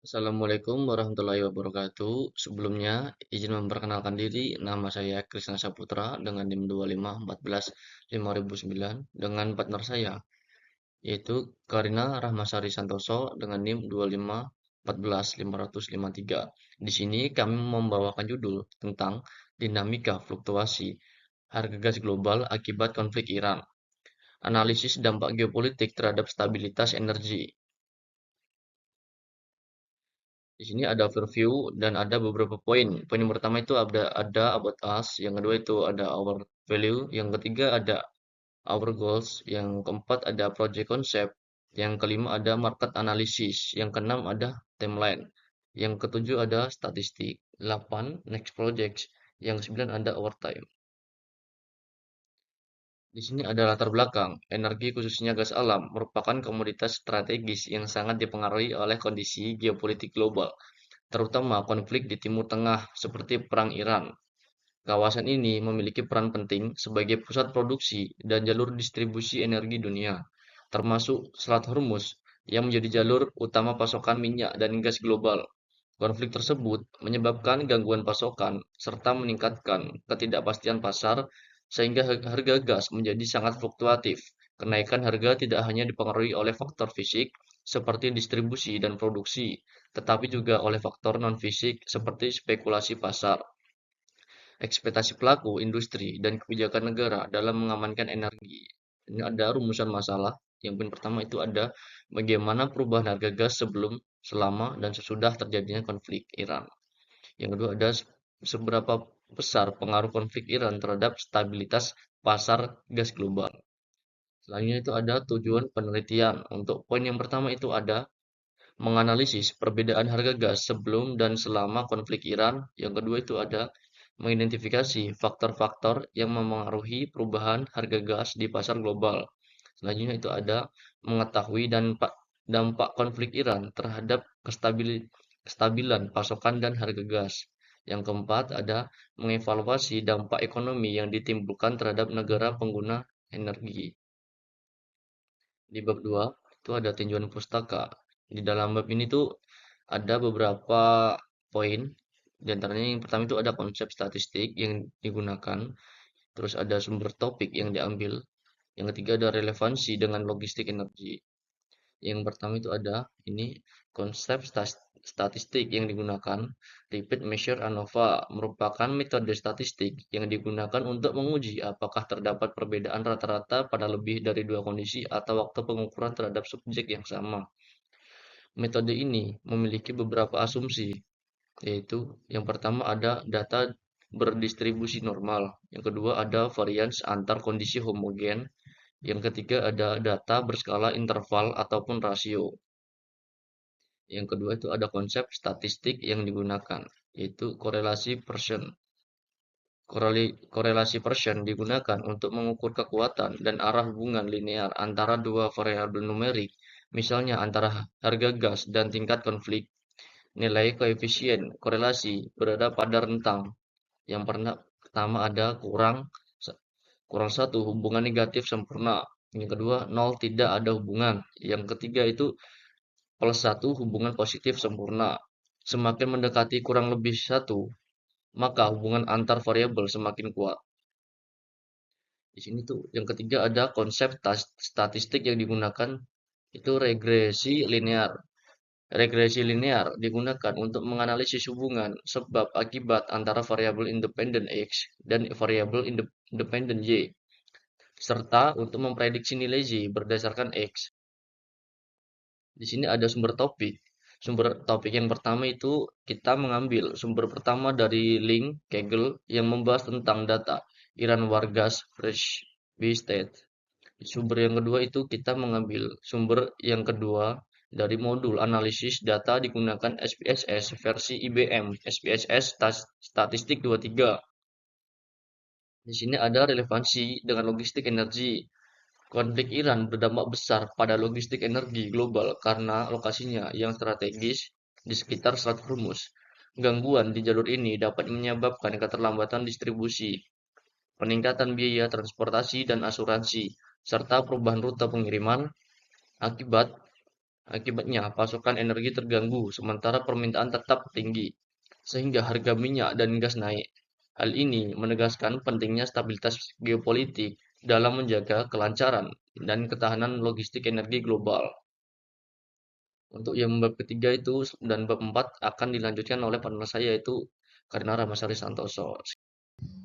Assalamualaikum warahmatullahi wabarakatuh. Sebelumnya, izin memperkenalkan diri. Nama saya Krisna Saputra dengan NIM 25145009 dengan partner saya, yaitu Karina Rahmasari Santoso dengan NIM 25145053. Di sini kami membawakan judul tentang dinamika fluktuasi harga gas global akibat konflik Iran. Analisis dampak geopolitik terhadap stabilitas energi. Di sini ada overview dan ada beberapa poin. Poin yang pertama itu ada about us, yang kedua itu ada our value, yang ketiga ada our goals, yang keempat ada project concept, yang kelima ada market analysis, yang keenam ada timeline, yang ketujuh ada statistik, 8 next projects, yang sembilan ada overtime. Di sini ada latar belakang. Energi khususnya gas alam merupakan komoditas strategis yang sangat dipengaruhi oleh kondisi geopolitik global, terutama konflik di Timur Tengah seperti Perang Iran. Kawasan ini memiliki peran penting sebagai pusat produksi dan jalur distribusi energi dunia, termasuk Selat Hormuz yang menjadi jalur utama pasokan minyak dan gas global. Konflik tersebut menyebabkan gangguan pasokan serta meningkatkan ketidakpastian pasar sehingga harga gas menjadi sangat fluktuatif. Kenaikan harga tidak hanya dipengaruhi oleh faktor fisik seperti distribusi dan produksi, tetapi juga oleh faktor non-fisik seperti spekulasi pasar, ekspektasi pelaku industri, dan kebijakan negara dalam mengamankan energi. Ini ada rumusan masalah. Yang poin pertama itu ada bagaimana perubahan harga gas sebelum, selama, dan sesudah terjadinya konflik Iran. Yang kedua ada seberapa besar pengaruh konflik Iran terhadap stabilitas pasar gas global. Selanjutnya itu ada tujuan penelitian. Untuk poin yang pertama itu ada menganalisis perbedaan harga gas sebelum dan selama konflik Iran. Yang kedua itu ada mengidentifikasi faktor-faktor yang memengaruhi perubahan harga gas di pasar global. Selanjutnya itu ada mengetahui dampak konflik Iran terhadap kestabilan pasokan dan harga gas. Yang keempat ada mengevaluasi dampak ekonomi yang ditimbulkan terhadap negara pengguna energi. Di bab 2 itu ada tinjauan pustaka. Di dalam bab ini tuh ada beberapa poin. Di antaranya yang pertama itu ada konsep statistik yang digunakan, terus ada sumber topik yang diambil, yang ketiga ada relevansi dengan logistik energi. Yang pertama itu ada ini konsep statistik yang digunakan. Repeat measure ANOVA merupakan metode statistik yang digunakan untuk menguji apakah terdapat perbedaan rata-rata pada lebih dari dua kondisi atau waktu pengukuran terhadap subjek yang sama. Metode ini memiliki beberapa asumsi, yaitu yang pertama ada data berdistribusi normal, yang kedua ada varians antar kondisi homogen, yang ketiga ada data berskala interval ataupun rasio. Yang kedua itu ada konsep statistik yang digunakan, yaitu korelasi Pearson. Korelasi Pearson digunakan untuk mengukur kekuatan dan arah hubungan linear antara dua variabel numerik, misalnya antara harga gas dan tingkat konflik. Nilai koefisien korelasi berada pada rentang. Yang pertama ada kurang satu hubungan negatif sempurna. Yang kedua nol tidak ada hubungan. Yang ketiga itu plus satu hubungan positif sempurna. Semakin mendekati kurang lebih satu, maka hubungan antar variabel semakin kuat. Di sini tuh yang ketiga ada konsep statistik yang digunakan itu regresi linear. Regresi linear digunakan untuk menganalisis hubungan sebab akibat antara variabel independen X dan variabel independen Y, serta untuk memprediksi nilai Z berdasarkan X. Di sini ada sumber topik. Sumber topik yang pertama itu kita mengambil sumber pertama dari link Kaggle yang membahas tentang data Iran Wargas Fresh State. Sumber yang kedua itu kita mengambil sumber yang kedua dari modul analisis data digunakan SPSS versi IBM SPSS Statistik 23. Di sini ada relevansi dengan logistik energi. Konflik Iran berdampak besar pada logistik energi global karena lokasinya yang strategis di sekitar Selat Hormuz. Gangguan di jalur ini dapat menyebabkan keterlambatan distribusi, peningkatan biaya transportasi dan asuransi, serta perubahan rute pengiriman. Akibat Akibatnya, pasokan energi terganggu, sementara permintaan tetap tinggi, sehingga harga minyak dan gas naik. Hal ini menegaskan pentingnya stabilitas geopolitik dalam menjaga kelancaran dan ketahanan logistik energi global. Untuk yang bab ketiga itu dan bab 4 akan dilanjutkan oleh partner saya yaitu Karina Ramasari Santoso.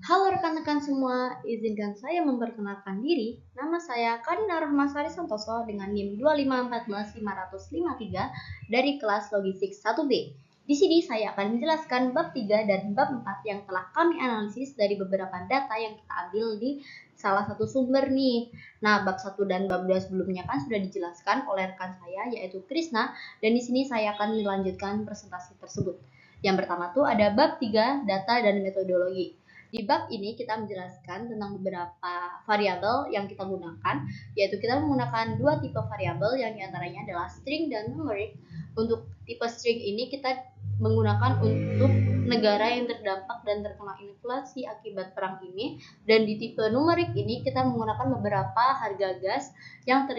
Halo rekan-rekan semua, izinkan saya memperkenalkan diri. Nama saya Karina Rahmasari Santoso dengan NIM 2514553 dari kelas Logistik 1B. Di sini saya akan menjelaskan bab 3 dan bab 4 yang telah kami analisis dari beberapa data yang kita ambil di salah satu sumber nih. Nah, bab 1 dan bab 2 sebelumnya kan sudah dijelaskan oleh rekan saya yaitu Krisna, dan di sini saya akan melanjutkan presentasi tersebut. Yang pertama tuh ada bab 3 data dan metodologi. Di bab ini kita menjelaskan tentang beberapa variabel yang kita gunakan, yaitu kita menggunakan dua tipe variabel yang diantaranya adalah string dan numeric. Untuk tipe string ini kita menggunakan untuk negara yang terdampak dan terkena inflasi akibat perang ini, dan di tipe numerik ini kita menggunakan beberapa harga gas yang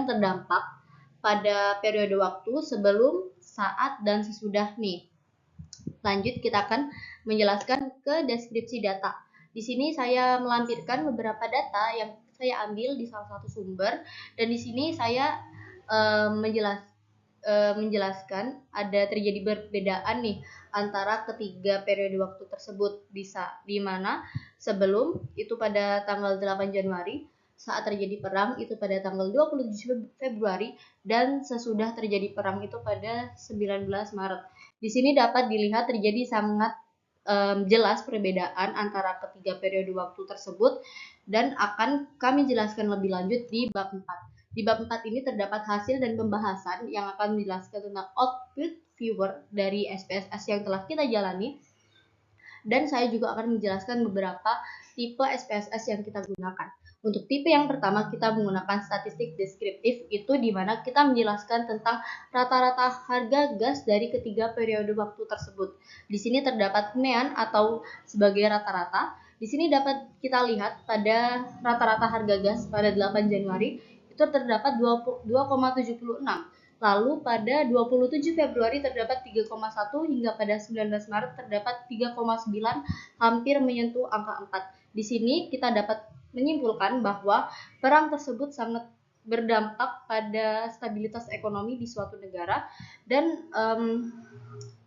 terdampak pada periode waktu sebelum, saat, dan sesudah nih. Lanjut, kita akan menjelaskan ke deskripsi data. Di sini saya melampirkan beberapa data yang saya ambil di salah satu sumber, dan di sini saya menjelaskan ada terjadi perbedaan nih antara ketiga periode waktu tersebut, bisa di mana sebelum itu pada tanggal 8 Januari, saat terjadi perang itu pada tanggal 27 Februari, dan sesudah terjadi perang itu pada 19 Maret. Di sini dapat dilihat terjadi sangat jelas perbedaan antara ketiga periode waktu tersebut, dan akan kami jelaskan lebih lanjut di bab 4. Di bab 4 ini terdapat hasil dan pembahasan yang akan menjelaskan tentang output viewer dari SPSS yang telah kita jalani, dan saya juga akan menjelaskan beberapa tipe SPSS yang kita gunakan. Untuk tipe yang pertama kita menggunakan statistik deskriptif, itu di mana kita menjelaskan tentang rata-rata harga gas dari ketiga periode waktu tersebut. Di sini terdapat mean atau sebagai rata-rata. Di sini dapat kita lihat pada rata-rata harga gas pada 8 Januari itu terdapat 2,76. Lalu pada 27 Februari terdapat 3,1 hingga pada 19 Maret terdapat 3,9, hampir menyentuh angka 4. Di sini kita dapat menyimpulkan bahwa perang tersebut sangat berdampak pada stabilitas ekonomi di suatu negara, dan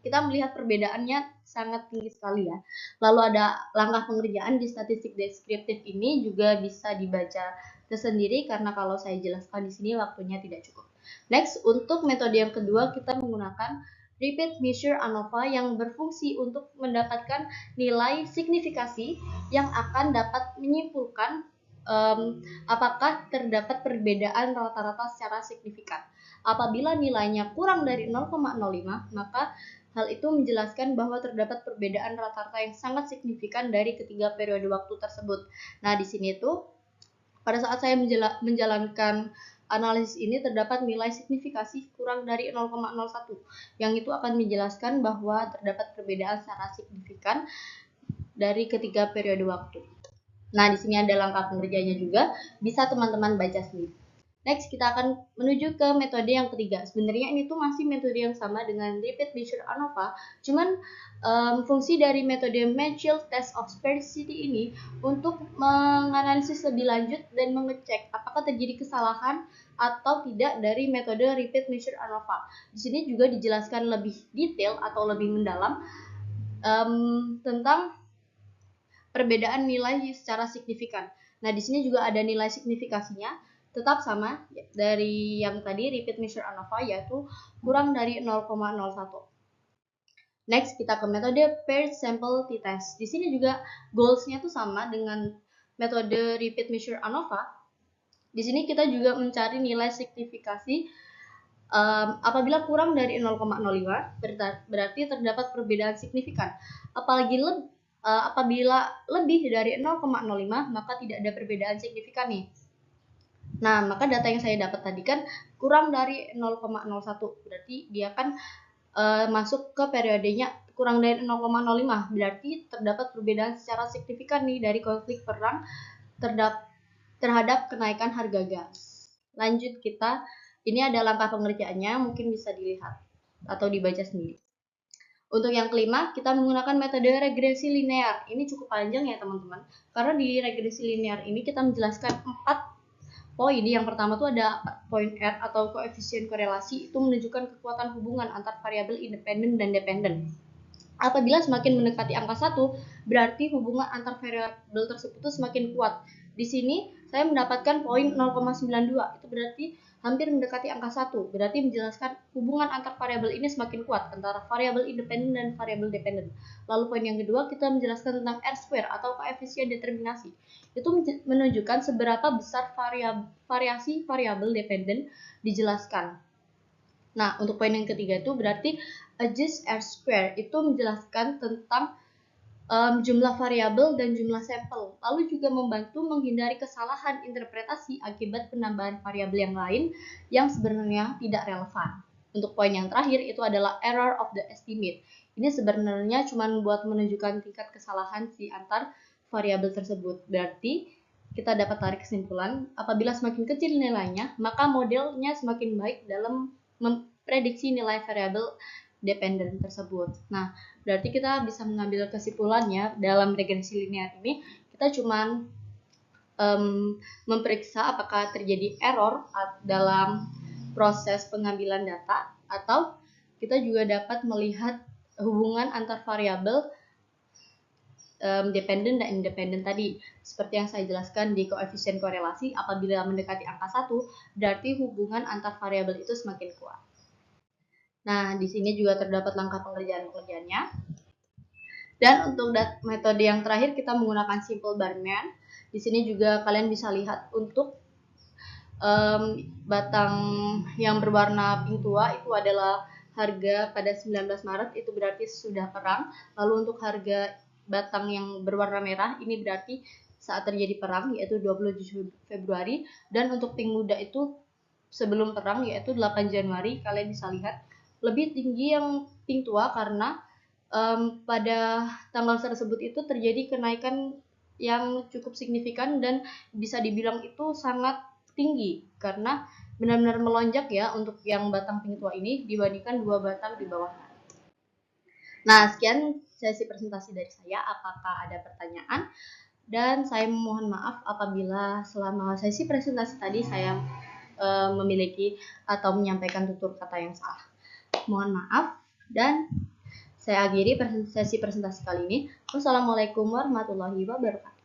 kita melihat perbedaannya sangat tinggi sekali ya. Lalu ada langkah pengerjaan di statistik deskriptif ini juga bisa dibaca tersendiri karena kalau saya jelaskan di sini waktunya tidak cukup. Next, untuk metode yang kedua kita menggunakan repeat measure ANOVA yang berfungsi untuk mendapatkan nilai signifikasi yang akan dapat menyimpulkan apakah terdapat perbedaan rata-rata secara signifikan. Apabila nilainya kurang dari 0,05, maka hal itu menjelaskan bahwa terdapat perbedaan rata-rata yang sangat signifikan dari ketiga periode waktu tersebut. Nah, di sini tuh pada saat saya menjalankan analisis ini terdapat nilai signifikasi kurang dari 0,01, yang itu akan menjelaskan bahwa terdapat perbedaan secara signifikan dari ketiga periode waktu. Nah, di sini ada langkah pengerjanya juga, bisa teman-teman baca sendiri. Next, kita akan menuju ke metode yang ketiga. Sebenarnya ini tuh masih metode yang sama dengan repeat measure ANOVA, cuman fungsi dari metode Mitchell Test of Sparsity ini untuk menganalisis lebih lanjut dan mengecek apakah terjadi kesalahan atau tidak dari metode repeat measure ANOVA. Di sini juga dijelaskan lebih detail atau lebih mendalam tentang perbedaan nilai secara signifikan. Nah, di sini juga ada nilai signifikasinya tetap sama dari yang tadi repeat measure ANOVA, yaitu kurang dari 0,01. Next, kita ke metode paired sample t-test. Di sini juga goals-nya tuh sama dengan metode repeat measure ANOVA. Di sini kita juga mencari nilai signifikasi apabila kurang dari 0,05 berarti terdapat perbedaan signifikan. Apabila lebih dari 0,05 maka tidak ada perbedaan signifikan nih. Nah, maka data yang saya dapat tadi kan kurang dari 0,01, berarti dia kan masuk ke periodenya kurang dari 0,05, berarti terdapat perbedaan secara signifikan nih dari konflik perang terhadap kenaikan harga gas. Lanjut, kita Ini ada langkah pengerjaannya, mungkin bisa dilihat atau dibaca sendiri. Untuk yang kelima, kita menggunakan metode regresi linear. Ini cukup panjang ya teman-teman, karena di regresi linear ini kita menjelaskan 4 poin. Yang pertama tuh ada poin R atau koefisien korelasi, itu menunjukkan kekuatan hubungan antar variabel independen dan dependen. Apabila semakin mendekati angka 1, berarti hubungan antar variabel tersebut itu semakin kuat. Di sini saya mendapatkan poin 0,92, itu berarti hampir mendekati angka 1, berarti menjelaskan hubungan antar variabel ini semakin kuat antara variabel independen dan variabel dependen. Lalu poin yang kedua, kita menjelaskan tentang R-square atau koefisien determinasi. Itu menunjukkan seberapa besar variasi variabel dependen dijelaskan. Nah, untuk poin yang ketiga itu berarti adjust R-square itu menjelaskan tentang jumlah variabel dan jumlah sampel, lalu juga membantu menghindari kesalahan interpretasi akibat penambahan variabel yang lain yang sebenarnya tidak relevan. Untuk poin yang terakhir itu adalah error of the estimate. Ini sebenarnya cuma buat menunjukkan tingkat kesalahan si antar variabel tersebut. Berarti kita dapat tarik kesimpulan, apabila semakin kecil nilainya, maka modelnya semakin baik dalam memprediksi nilai variabel dependen tersebut. Nah, berarti kita bisa mengambil kesimpulannya dalam regresi linear ini, kita cuma memeriksa apakah terjadi error dalam proses pengambilan data, atau kita juga dapat melihat hubungan antar variabel dependen dan independen tadi. Seperti yang saya jelaskan di koefisien korelasi, apabila mendekati angka 1, berarti hubungan antar variabel itu semakin kuat. Nah, di sini juga terdapat langkah pengerjaan-pengerjaannya. Dan untuk metode yang terakhir kita menggunakan simple barman. Di sini juga kalian bisa lihat untuk batang yang berwarna pink tua itu adalah harga pada 19 Maret, itu berarti sudah perang. Lalu untuk harga batang yang berwarna merah ini berarti saat terjadi perang, yaitu 27 Februari. Dan untuk pink muda itu sebelum perang, yaitu 8 Januari. Kalian bisa lihat lebih tinggi yang pink tua karena pada tanggal tersebut itu terjadi kenaikan yang cukup signifikan dan bisa dibilang itu sangat tinggi karena benar-benar melonjak ya untuk yang batang pink tua ini dibandingkan dua batang di bawahnya. Nah, sekian sesi presentasi dari saya. Apakah ada pertanyaan? Dan saya mohon maaf apabila selama sesi presentasi tadi saya memiliki atau menyampaikan tutur kata yang salah. Mohon maaf dan saya akhiri sesi presentasi kali ini. Wassalamualaikum warahmatullahi wabarakatuh.